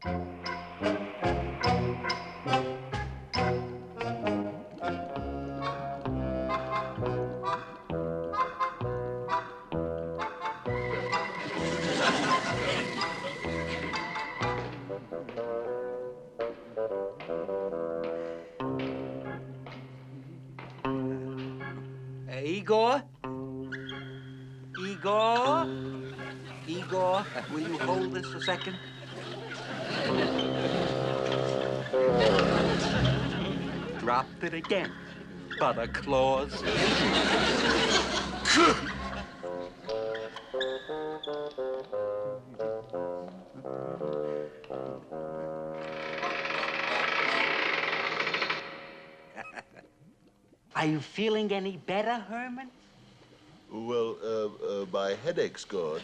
Igor? Igor? Igor, will you hold this a second? Dropped it again, butter claws. Are you feeling any better, Herman? Well, my headache's gone,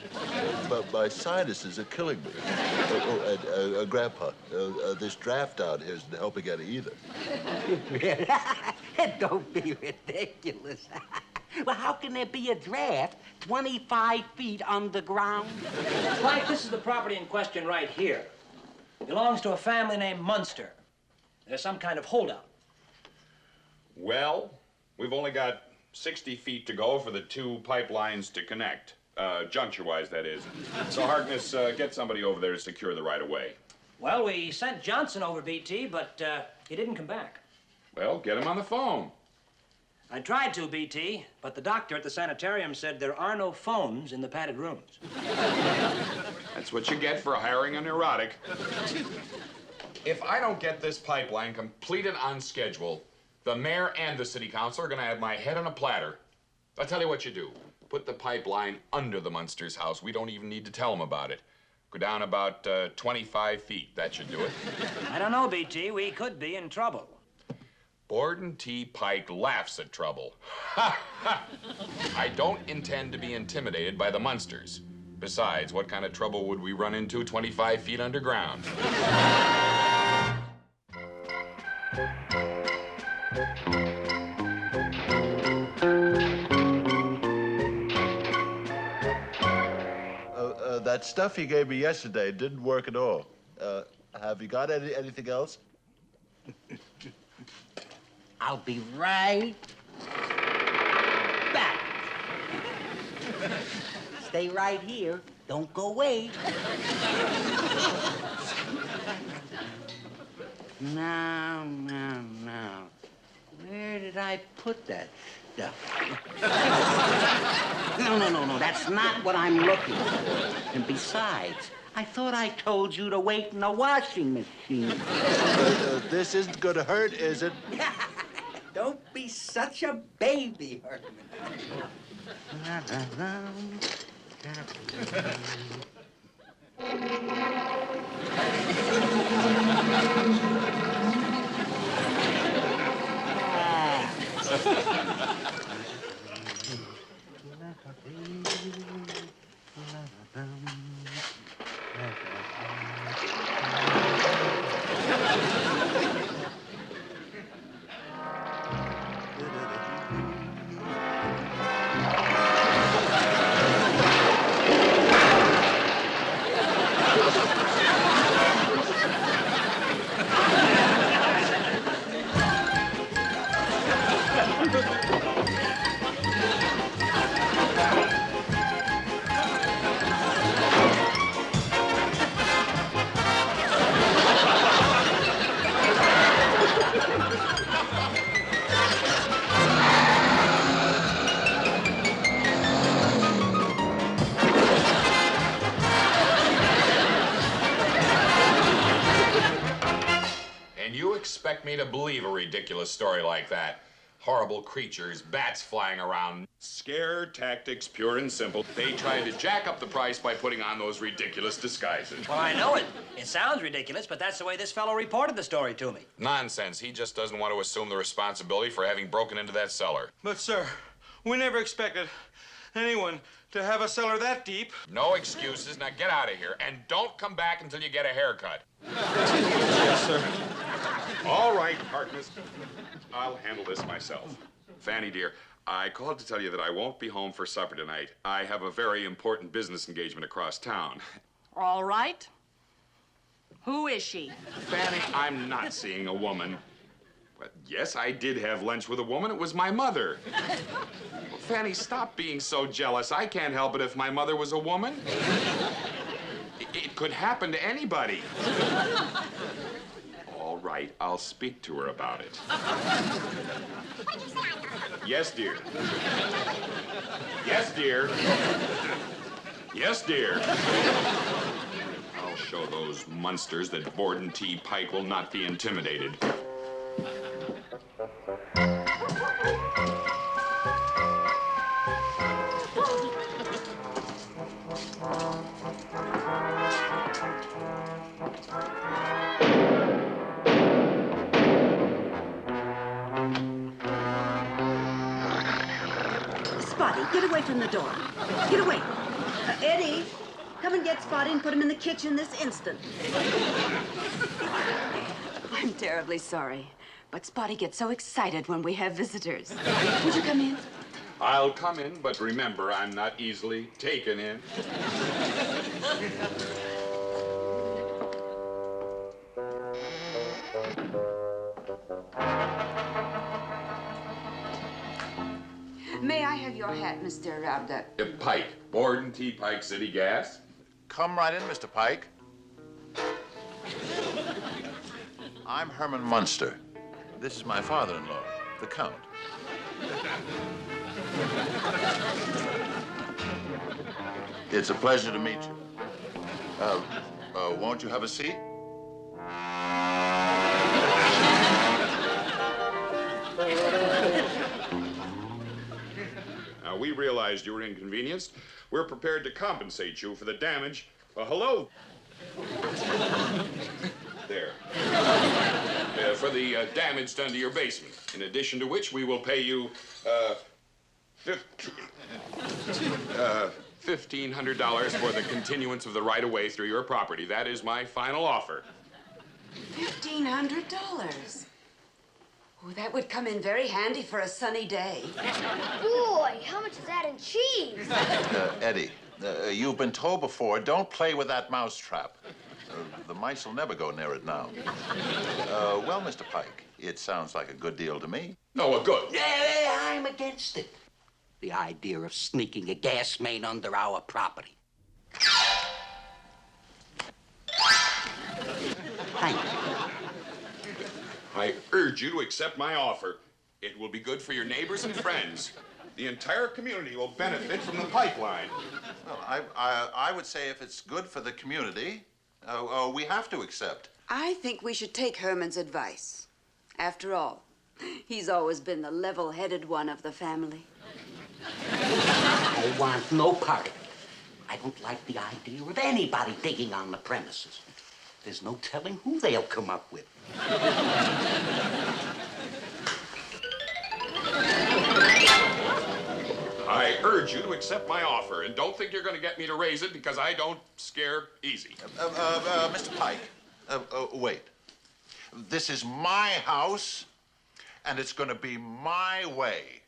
but my sinuses are killing me. And Grandpa, this draft out here isn't helping any either. Don't be ridiculous. Well, how can there be a draft 25 feet underground? Mike, this is the property in question right here. Belongs to a family named Munster. There's some kind of holdup. Well, we've only got 60 feet to go for the two pipelines to connect, juncture-wise, that is. So, Harkness, get somebody over there to secure the right-of-way. Well, we sent Johnson over, BT, but he didn't come back. Well, get him on the phone. I tried to, BT, but the doctor at the sanitarium said there are no phones in the padded rooms. That's what you get for hiring a neurotic. If I don't get this pipeline completed on schedule, the mayor and the city council are going to have my head on a platter. I'll tell you what you do. Put the pipeline under the Munsters' house. We don't even need to tell them about it. Go down about 25 feet. That should do it. I don't know, BT. We could be in trouble. Borden T. Pike laughs at trouble. I don't intend to be intimidated by the Munsters. Besides, what kind of trouble would we run into 25 feet underground? That stuff you gave me yesterday didn't work at all. Have you got anything else? I'll be right back. Stay right here. Don't go away. Now. Where did I put that stuff? No. That's not what I'm looking for. And besides, I thought I told you to wait in the washing machine. This isn't going to hurt, is it? Don't be such a baby, Herman. Expect me to believe a ridiculous story like that? Horrible creatures, bats flying around. Scare tactics, pure and simple. They tried to jack up the price by putting on those ridiculous disguises. Well, I know it. It sounds ridiculous, but that's the way this fellow reported the story to me. Nonsense. He just doesn't want to assume the responsibility for having broken into that cellar. But, sir, we never expected anyone to have a cellar that deep. No excuses. Now get out of here. And don't come back until you get a haircut. Yes, sir. All right, Harkness. I'll handle this myself. Fanny, dear, I called to tell you that I won't be home for supper tonight. I have a very important business engagement across town. All right. Who is she? Fanny, I'm not seeing a woman. But yes, I did have lunch with a woman. It was my mother. Well, Fanny, stop being so jealous. I can't help it if my mother was a woman. It could happen to anybody. All right, I'll speak to her about it. Yes, dear. Yes, dear. Yes, dear. I'll show those Munsters that Borden T. Pike will not be intimidated. Spotty, get away from the door. Get away. Eddie, come and get Spotty and put him in the kitchen this instant. I'm terribly sorry, but Spotty gets so excited when we have visitors. Would you come in? I'll come in, but remember, I'm not easily taken in. May I have your hat, Mr. Pike, Borden T. Pike City Gas. Come right in, Mr. Pike. I'm Herman Munster. This is my father-in-law, the Count. It's a pleasure to meet you. Won't you have a seat? Now, we realized you were inconvenienced. We're prepared to compensate you for the damage. Well, hello. There. For the damage done to your basement. In addition to which, we will pay you, $1,500 for the continuance of the right-of-way through your property. That is my final offer. $1,500. Oh, that would come in very handy for a sunny day. Boy, how much is that in cheese? Eddie, you've been told before, don't play with that mousetrap. The mice will never go near it now. Well, Mr. Pike, it sounds like a good deal to me. No, good. Yeah, I'm against it. The idea of sneaking a gas main under our property. Thank you. I urge you to accept my offer. It will be good for your neighbors and friends. The entire community will benefit from the pipeline. Well, I would say if it's good for the community, we have to accept. I think we should take Herman's advice. After all, he's always been the level-headed one of the family. I want no part of it. I don't like the idea of anybody digging on the premises. There's no telling who they'll come up with. I urge you to accept my offer, and don't think you're going to get me to raise it because I don't scare easy. Mr. Pike, wait. This is my house, and it's going to be my way.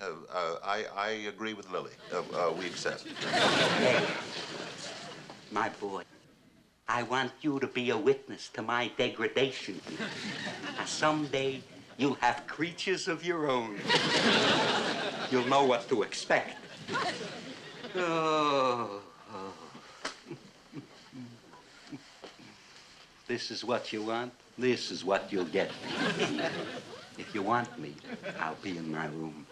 I agree with Lily. We accept. Hey, my boy, I want you to be a witness to my degradation. Now, someday, you'll have creatures of your own. You'll know what to expect. Oh. This is what you want. This is what you'll get. If you want me, I'll be in my room.